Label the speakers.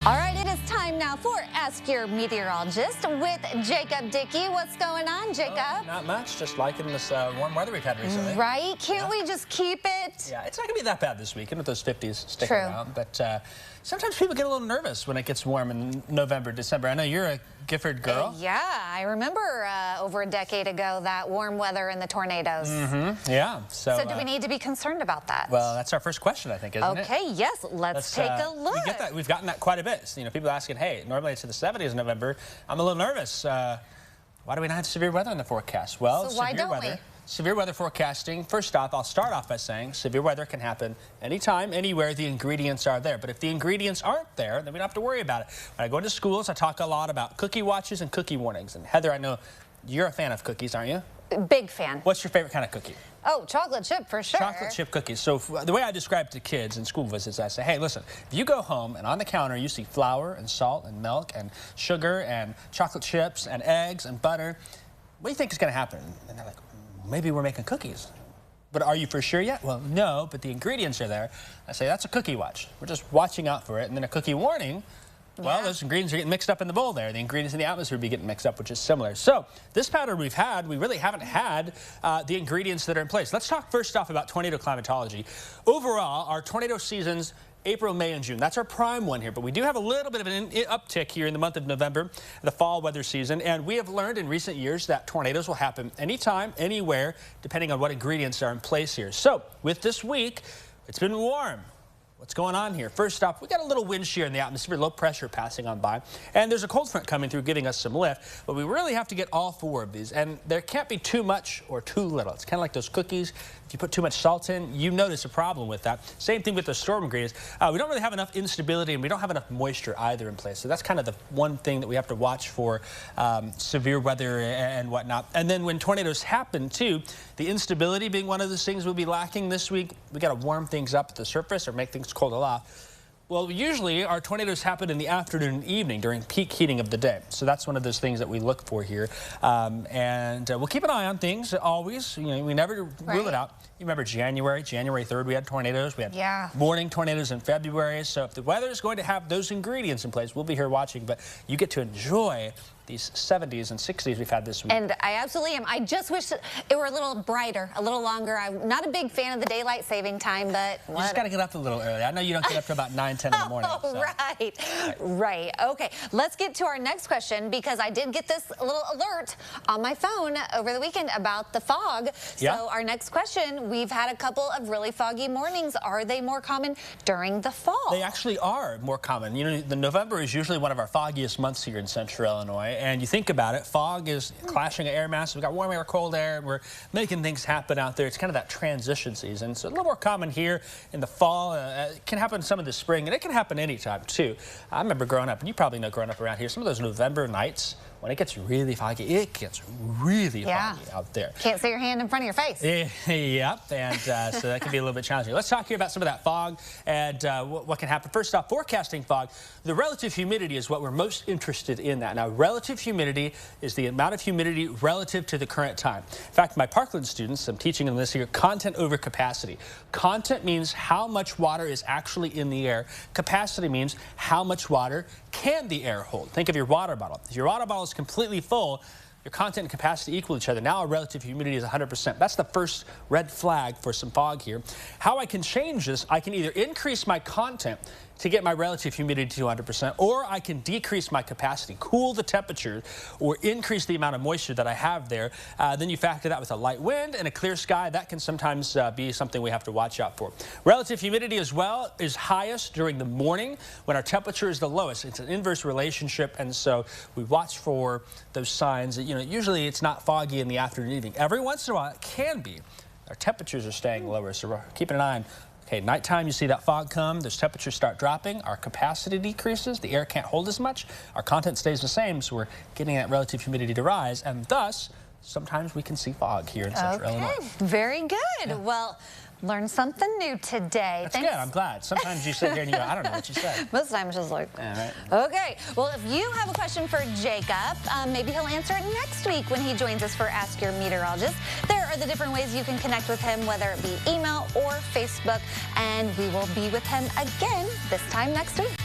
Speaker 1: All right, it is time now for Ask Your Meteorologist with Jacob Dickey. What's going on, Jacob?
Speaker 2: Not much, just liking this warm weather we've had recently.
Speaker 1: Right? Can't we just keep it?
Speaker 2: Yeah, it's not going to be that bad this weekend with those 50s sticking around. But sometimes people get a little nervous when it gets warm in November, December. I know you're a Gifford girl.
Speaker 1: Yeah, I remember over a decade ago that warm weather and the tornadoes.
Speaker 2: Yeah. So
Speaker 1: do we need to be concerned about that?
Speaker 2: Well, that's our first question, I think, isn't it?
Speaker 1: Okay, yes, let's take a look.
Speaker 2: We've gotten that quite a bit. You know, people asking, hey, normally it's in the 70s in November. I'm a little nervous. Why do we not have severe weather in the forecast? Well,
Speaker 1: so why don't we?
Speaker 2: Severe weather forecasting, first off, I'll start off by saying severe weather can happen anytime, anywhere the ingredients are there. But if the ingredients aren't there, then we don't have to worry about it. When I go into schools, I talk a lot about cookie watches and cookie warnings. And Heather, I know you're a fan of cookies, aren't you?
Speaker 1: Big fan.
Speaker 2: What's your favorite kind of cookie?
Speaker 1: Oh, chocolate chip for sure.
Speaker 2: Chocolate chip cookies. So the way I describe it to kids in school visits, I say, hey, listen, if you go home and on the counter you see flour and salt and milk and sugar and chocolate chips and eggs and butter, what do you think is going to happen? And they're like, maybe we're making cookies. But are you for sure yet? Well, no, but the ingredients are there. I say, that's a cookie watch. We're just watching out for it. And then a cookie warning. Well, those ingredients are getting mixed up in the bowl there. The ingredients in the atmosphere will be getting mixed up, which is similar. So this pattern we've had, we really haven't had the ingredients that are in place. Let's talk first off about tornado climatology. Overall, our tornado seasons, April, May, and June. That's our prime one here. But we do have a little bit of an uptick here in the month of November, the fall weather season. And we have learned in recent years that tornadoes will happen anytime, anywhere, depending on what ingredients are in place here. So with this week, it's been warm. What's going on here? First off, we got a little wind shear in the atmosphere, low pressure passing on by, and there's a cold front coming through giving us some lift, but we really have to get all four of these, and there can't be too much or too little. It's kind of like those cookies. If you put too much salt in, you notice a problem with that. Same thing with the storm ingredients. We don't really have enough instability, and we don't have enough moisture either in place, so that's kind of the one thing that we have to watch for severe weather and whatnot. And then when tornadoes happen, too, the instability being one of those things we'll be lacking this week. We got to warm things up at the surface or make things cold off. Well, usually our tornadoes happen in the afternoon and evening during peak heating of the day. So that's one of those things that we look for here. And we'll keep an eye on things always. You know, we never rule it out. You remember January 3rd, we had tornadoes. We had morning tornadoes in February. So if the weather is going to have those ingredients in place, we'll be here watching. But you get to enjoy these 70s and 60s we've had this week.
Speaker 1: And I absolutely am. I just wish it were a little brighter, a little longer. I'm not a big fan of the daylight saving time, but
Speaker 2: you just got to get up a little early. I know you don't get up till about 9, 10 in the morning.
Speaker 1: So. Right. Okay, let's get to our next question because I did get this little alert on my phone over the weekend about the fog. So our next question, we've had a couple of really foggy mornings. Are they more common during the fall?
Speaker 2: They actually are more common. You know, the November is usually one of our foggiest months here in central Illinois. And you think about it, fog is clashing of air masses. We've got warm air, cold air. We're making things happen out there. It's kind of that transition season. So a little more common here in the fall. It can happen some of the spring, and it can happen anytime, too. I remember growing up, and you probably know growing up around here, some of those November nights, when it gets really foggy, it gets really foggy out there.
Speaker 1: Can't see your hand in front of your face.
Speaker 2: Yep, and so that can be a little bit challenging. Let's talk here about some of that fog and what can happen. First off, forecasting fog. The relative humidity is what we're most interested in that. Now, relative humidity is the amount of humidity relative to the current time. In fact, my Parkland students, I'm teaching them this here, content over capacity. Content means how much water is actually in the air. Capacity means how much water can the air hold. Think of your water bottle. If your water bottle is completely full, your content and capacity equal each other. Now our relative humidity is 100%. That's the first red flag for some fog here. How I can change this, I can either increase my content to get my relative humidity to 100%, or I can decrease my capacity, cool the temperature, or increase the amount of moisture that I have there. Then you factor that with a light wind and a clear sky. That can sometimes be something we have to watch out for. Relative humidity as well is highest during the morning when our temperature is the lowest. It's an inverse relationship, and so we watch for those signs. You know, usually it's not foggy in the afternoon and evening. Every once in a while it can be. Our temperatures are staying lower, so we're keeping an eye on. Okay, nighttime, you see that fog come, those temperatures start dropping, our capacity decreases, the air can't hold as much, our content stays the same, so we're getting that relative humidity to rise, and thus, sometimes we can see fog here in central Illinois.
Speaker 1: Very good. Well, learned something new today.
Speaker 2: That's good. I'm glad. Sometimes you sit here and you go, I don't know what you said.
Speaker 1: Most times just like, okay. Well, if you have a question for Jacob, maybe he'll answer it next week when he joins us for Ask Your Meteorologist. There are the different ways you can connect with him, whether it be email or Facebook, and we will be with him again this time next week.